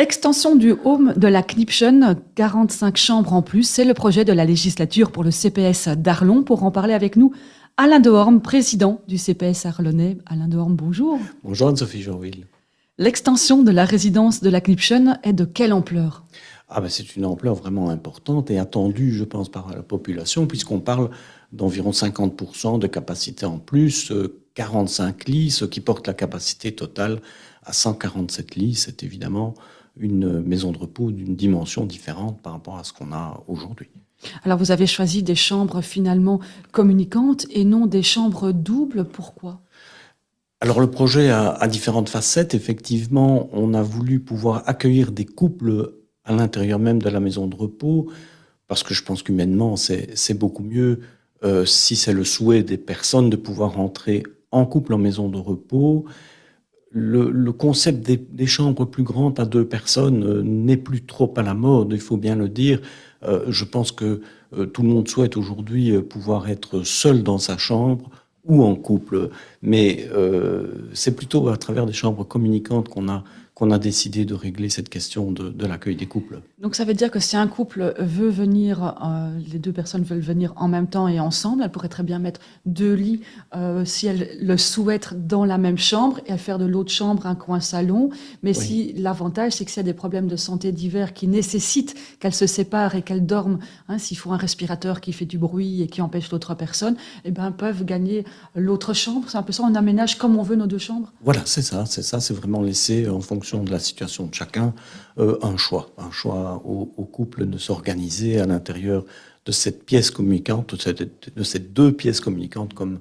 Extension du home de la Knipschen, 45 chambres en plus, c'est le projet de la législature pour le CPS d'Arlon. Pour en parler avec nous, Alain Dehorme, président du CPS arlonnais. Alain Dehorme, bonjour. Bonjour Anne-Sophie Jourville. L'extension de la résidence de la Knipschen est de quelle ampleur? C'est une ampleur vraiment importante et attendue, je pense, par la population, puisqu'on parle d'environ 50% de capacité en plus, 45 lits, ce qui porte la capacité totale à 147 lits. C'est évidemment une maison de repos d'une dimension différente par rapport à ce qu'on a aujourd'hui. Alors vous avez choisi des chambres finalement communicantes et non des chambres doubles, pourquoi? Alors le projet a différentes facettes. Effectivement, on a voulu pouvoir accueillir des couples à l'intérieur même de la maison de repos, parce que je pense qu'humainement, c'est beaucoup mieux si c'est le souhait des personnes de pouvoir rentrer en couple en maison de repos. Le concept des chambres plus grandes à 2 personnes n'est plus trop à la mode, il faut bien le dire. Je pense que tout le monde souhaite aujourd'hui pouvoir être seul dans sa chambre ou en couple. Mais c'est plutôt à travers des chambres communicantes qu'on a décidé de régler cette question de l'accueil des couples. Donc ça veut dire que si un couple veut venir, les 2 personnes veulent venir en même temps et ensemble, elles pourraient très bien mettre 2 lits si elles le souhaitent dans la même chambre et faire de l'autre chambre un coin salon. Mais Oui. si l'avantage, c'est que s'il y a des problèmes de santé divers qui nécessitent qu'elles se séparent et qu'elles dorment, s'il faut un respirateur qui fait du bruit et qui empêche l'autre personne, eh ben, elles peuvent gagner l'autre chambre. C'est un peu ça, on aménage comme on veut nos 2 chambres. Voilà, c'est ça, c'est vraiment laisser en fonction de la situation de chacun un choix au couple de s'organiser à l'intérieur de cette pièce communicante, de ces 2 pièces communicantes comme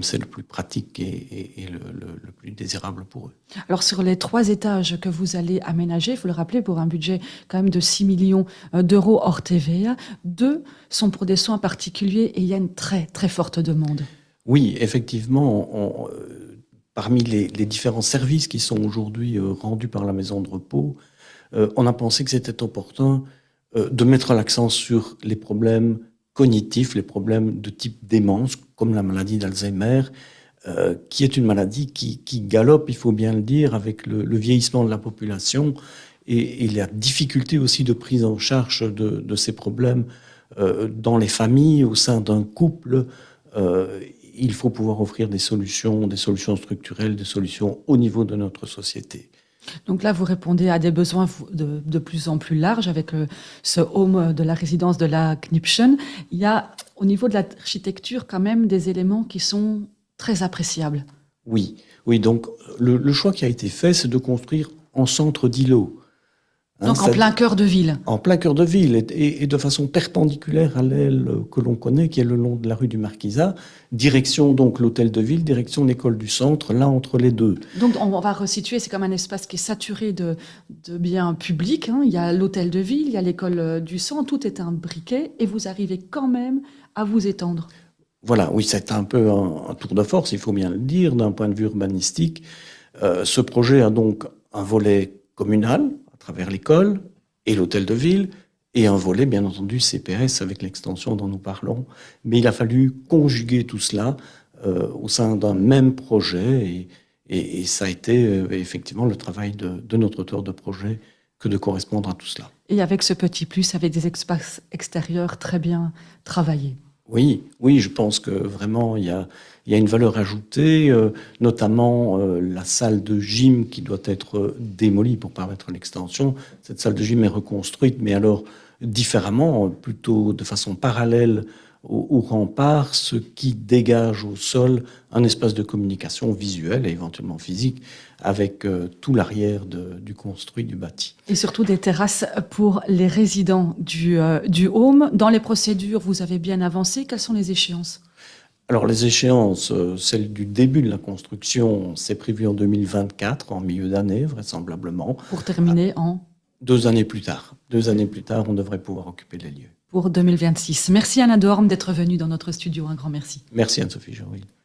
c'est le plus pratique et le plus désirable pour eux. Alors sur les 3 étages que vous allez aménager, il faut le rappeler, pour un budget quand même de 6 millions d'euros hors TVA, 2 sont pour des soins particuliers et il y a une très très forte demande. Oui, effectivement, parmi les différents services qui sont aujourd'hui rendus par la maison de repos, on a pensé que c'était opportun de mettre l'accent sur les problèmes cognitifs, les problèmes de type démence, comme la maladie d'Alzheimer, qui est une maladie qui galope, il faut bien le dire, avec le vieillissement de la population et la difficulté aussi de prise en charge de ces problèmes dans les familles, au sein d'un couple. Il faut pouvoir offrir des solutions structurelles, des solutions au niveau de notre société. Donc là, vous répondez à des besoins de plus en plus larges avec ce home de la résidence de la Knipschen. Il y a au niveau de l'architecture quand même des éléments qui sont très appréciables. Oui, donc le choix qui a été fait, c'est de construire en centre d'îlot. Donc en plein cœur de ville. En plein cœur de ville et de façon perpendiculaire à l'aile que l'on connaît, qui est le long de la rue du Marquisat, direction donc l'hôtel de ville, direction l'école du centre, là entre les 2. Donc on va resituer, c'est comme un espace qui est saturé de biens publics. Il y a l'hôtel de ville, il y a l'école du centre, tout est imbriqué et vous arrivez quand même à vous étendre. Voilà, oui, c'est un peu un tour de force, il faut bien le dire, d'un point de vue urbanistique. Ce projet a donc un volet communal, à travers l'école et l'hôtel de ville, et un volet, bien entendu, CPS avec l'extension dont nous parlons. Mais il a fallu conjuguer tout cela au sein d'un même projet, et ça a été effectivement le travail de notre auteur de projet que de correspondre à tout cela. Et avec ce petit plus, avec des espaces extérieurs très bien travaillés. Oui, je pense que vraiment il y a une valeur ajoutée, notamment la salle de gym qui doit être démolie pour permettre l'extension. Cette salle de gym est reconstruite, mais alors différemment, plutôt de façon parallèle au rempart, ce qui dégage au sol un espace de communication visuelle et éventuellement physique avec tout l'arrière du construit du bâti. Et surtout des terrasses pour les résidents du home. Dans les procédures, vous avez bien avancé. Quelles sont les échéances? Alors les échéances, celle du début de la construction, c'est prévu en 2024, en milieu d'année vraisemblablement. Pour terminer en 2 années plus tard. 2 années plus tard, on devrait pouvoir occuper les lieux. Pour 2026. Merci Alain Dehorme d'être venu dans notre studio. Un grand merci. Merci Anne-Sophie Jourville.